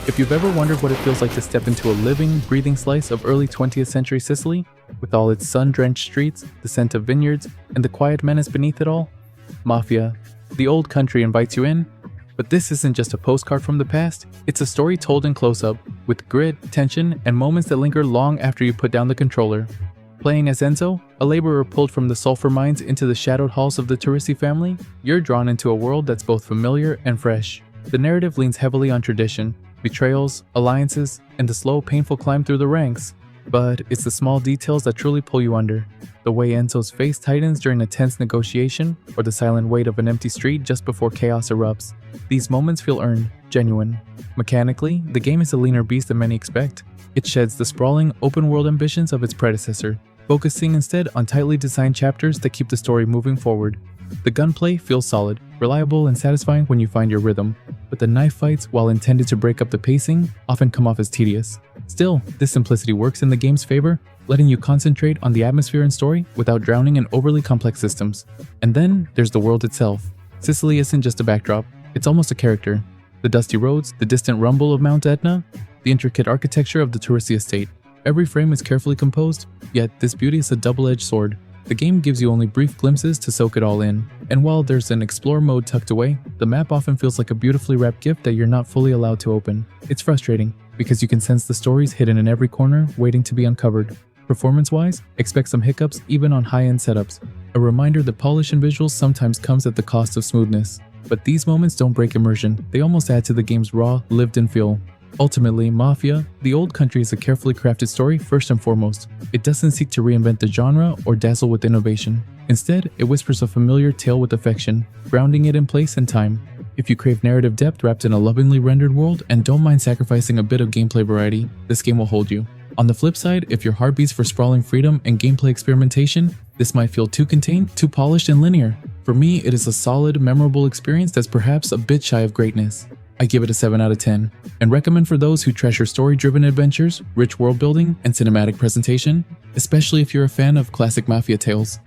If you've ever wondered what it feels like to step into a living, breathing slice of early 20th century Sicily, with all its sun-drenched streets, the scent of vineyards, and the quiet menace beneath it all, Mafia, the old country invites you in. But this isn't just a postcard from the past, it's a story told in close-up, with grit, tension, and moments that linger long after you put down the controller. Playing as Enzo, a laborer pulled from the sulfur mines into the shadowed halls of the Teresi family, you're drawn into a world that's both familiar and fresh. The narrative leans heavily on tradition, betrayals, alliances, and the slow, painful climb through the ranks. But it's the small details that truly pull you under. The way Enzo's face tightens during a tense negotiation, or the silent weight of an empty street just before chaos erupts. These moments feel earned, genuine. Mechanically, the game is a leaner beast than many expect. It sheds the sprawling, open-world ambitions of its predecessor, focusing instead on tightly designed chapters that keep the story moving forward. The gunplay feels solid, reliable, and satisfying when you find your rhythm, but the knife fights, while intended to break up the pacing, often come off as tedious. Still, this simplicity works in the game's favor, letting you concentrate on the atmosphere and story without drowning in overly complex systems. And then there's the world itself. Sicily isn't just a backdrop, it's almost a character. The dusty roads, the distant rumble of Mount Etna, the intricate architecture of the Teresi estate. Every frame is carefully composed, yet this beauty is a double-edged sword. The game gives you only brief glimpses to soak it all in, and while there's an explore mode tucked away, the map often feels like a beautifully wrapped gift that you're not fully allowed to open. It's frustrating, because you can sense the stories hidden in every corner, waiting to be uncovered. Performance-wise, expect some hiccups even on high-end setups. A reminder that polish in visuals sometimes comes at the cost of smoothness. But these moments don't break immersion, they almost add to the game's raw, lived-in feel. Ultimately, Mafia, the old country, is a carefully crafted story first and foremost. It doesn't seek to reinvent the genre or dazzle with innovation. Instead, it whispers a familiar tale with affection, grounding it in place and time. If you crave narrative depth wrapped in a lovingly rendered world and don't mind sacrificing a bit of gameplay variety, this game will hold you. On the flip side, if your heart beats for sprawling freedom and gameplay experimentation, this might feel too contained, too polished, and linear. For me, it is a solid, memorable experience that's perhaps a bit shy of greatness. I give it a 7 out of 10, and recommend for those who treasure story-driven adventures, rich world building, and cinematic presentation, especially if you're a fan of classic Mafia tales.